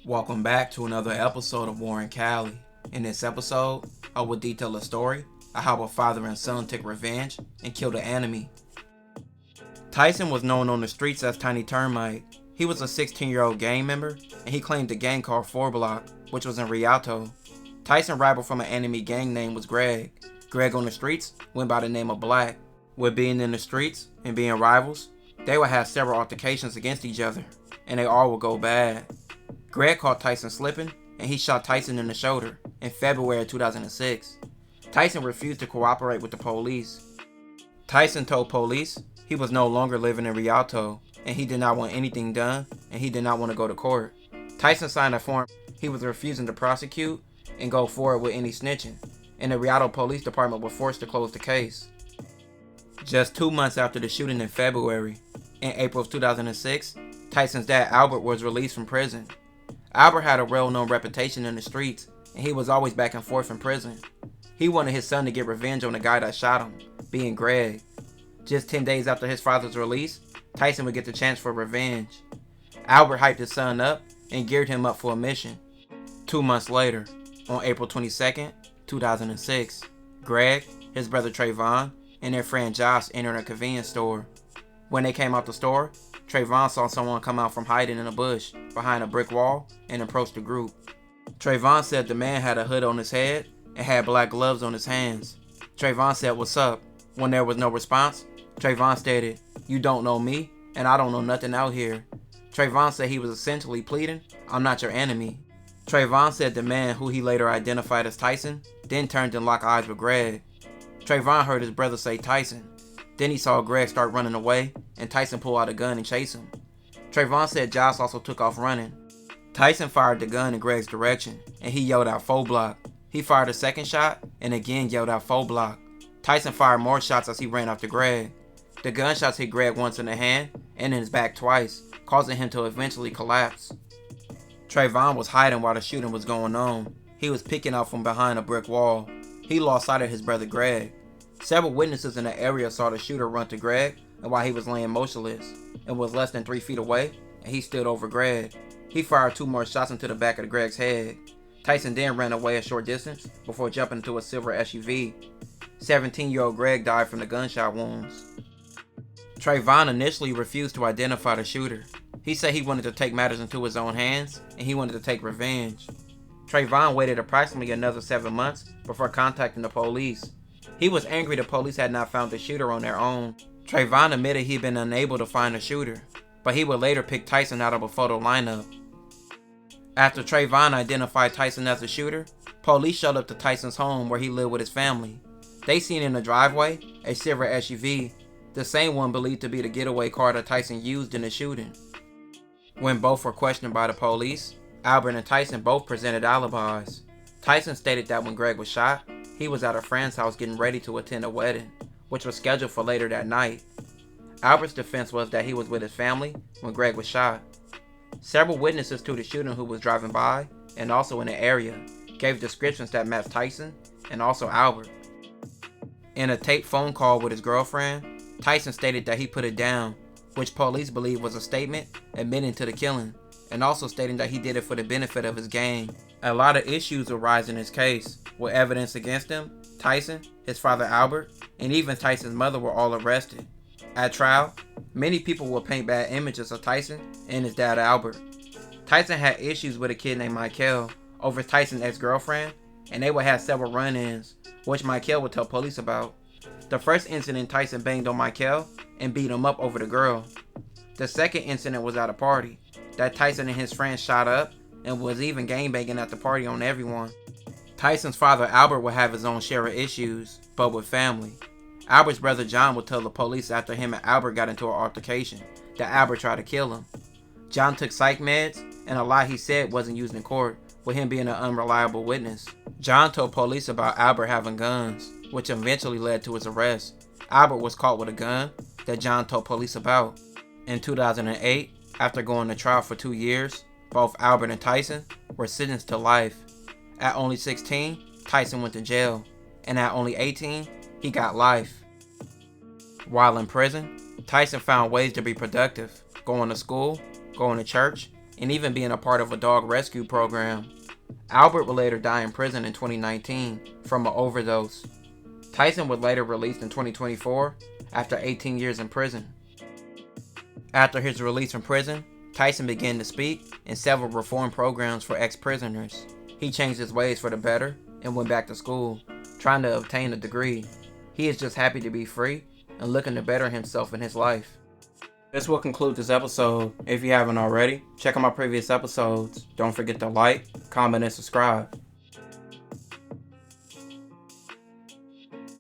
Welcome back to another episode of Warren Cali. In this episode, I will detail a story of how a father and son took revenge and killed an enemy. Tyson was known on the streets as Tiny Termite. He was a 16-year-old gang member, and he claimed a gang called 4 Block, which was in Rialto. Tyson rival from an enemy gang name was Greg. Greg on the streets went by the name of Black. With being in the streets and being rivals, they would have several altercations against each other, and they all would go bad. Greg caught Tyson slipping, and he shot Tyson in the shoulder in February of 2006. Tyson refused to cooperate with the police. Tyson told police he was no longer living in Rialto, and he did not want anything done, and he did not want to go to court. Tyson signed a form he was refusing to prosecute and go forward with any snitching, and the Rialto Police Department was forced to close the case. Just 2 months after the shooting in February, in April of 2006, Tyson's dad Albert was released from prison. Albert had a well-known reputation in the streets, and he was always back and forth in prison. He wanted his son to get revenge on the guy that shot him, being Greg. Just 10 days after his father's release, Tyson would get the chance for revenge. Albert hyped his son up and geared him up for a mission. 2 months later, on April 22nd, 2006, Greg, his brother Trayvon, and their friend Josh entered a convenience store. When they came out the store, Trayvon saw someone come out from hiding in a bush behind a brick wall and approached the group. Trayvon said the man had a hood on his head and had black gloves on his hands. Trayvon said, "What's up?" When there was no response, Trayvon stated, "You don't know me, and I don't know nothing out here." Trayvon said he was essentially pleading, "I'm not your enemy." Trayvon said the man, who he later identified as Tyson, then turned and locked eyes with Greg. Trayvon heard his brother say Tyson. Then he saw Greg start running away, and Tyson pull out a gun and chase him. Trayvon said Josh also took off running. Tyson fired the gun in Greg's direction, and he yelled out 4 Block. He fired a second shot, and again yelled out 4 Block. Tyson fired more shots as he ran after Greg. The gunshots hit Greg once in the hand, and in his back twice, causing him to eventually collapse. Trayvon was hiding while the shooting was going on. He was peeking out from behind a brick wall. He lost sight of his brother Greg. Several witnesses in the area saw the shooter run to Greg and while he was laying motionless and was less than 3 feet away, and he stood over Greg. He fired 2 more shots into the back of Greg's head. Tyson then ran away a short distance before jumping into a silver SUV. 17-year-old Greg died from the gunshot wounds. Trayvon initially refused to identify the shooter. He said he wanted to take matters into his own hands and he wanted to take revenge. Trayvon waited approximately another 7 months before contacting the police. He was angry the police had not found the shooter on their own. Trayvon admitted he'd been unable to find the shooter, but he would later pick Tyson out of a photo lineup. After Trayvon identified Tyson as the shooter, police showed up to Tyson's home where he lived with his family. They seen in the driveway a silver SUV, the same one believed to be the getaway car that Tyson used in the shooting. When both were questioned by the police, Albert and Tyson both presented alibis. Tyson stated that when Greg was shot, he was at a friend's house getting ready to attend a wedding, which was scheduled for later that night. Albert's defense was that he was with his family when Greg was shot. Several witnesses to the shooting who was driving by and also in the area gave descriptions that matched Tyson and also Albert. In a taped phone call with his girlfriend, Tyson stated that he put it down, which police believe was a statement admitting to the killing, and also stating that he did it for the benefit of his gang. A lot of issues arise in his case, with evidence against him. Tyson, his father Albert, and even Tyson's mother were all arrested. At trial, many people will paint bad images of Tyson and his dad Albert. Tyson had issues with a kid named Michael over Tyson's ex-girlfriend, and they would have several run-ins, which Michael would tell police about. The first incident, Tyson banged on Michael and beat him up over the girl. The second incident was at a party that Tyson and his friends shot up and was even gangbanging at the party on everyone. Tyson's father Albert would have his own share of issues, but with family. Albert's brother John would tell the police after him and Albert got into an altercation that Albert tried to kill him. John took psych meds, and a lot he said wasn't used in court, with him being an unreliable witness. John told police about Albert having guns, which eventually led to his arrest. Albert was caught with a gun that John told police about. In 2008, after going to trial for 2 years, both Albert and Tyson were sentenced to life. At only 16, Tyson went to jail, and at only 18, he got life. While in prison, Tyson found ways to be productive, going to school, going to church, and even being a part of a dog rescue program. Albert would later die in prison in 2019 from an overdose. Tyson was later released in 2024 after 18 years in prison. After his release from prison, Tyson began to speak in several reform programs for ex-prisoners. He changed his ways for the better and went back to school, trying to obtain a degree. He is just happy to be free and looking to better himself in his life. This will conclude this episode. If you haven't already, check out my previous episodes. Don't forget to like, comment, and subscribe.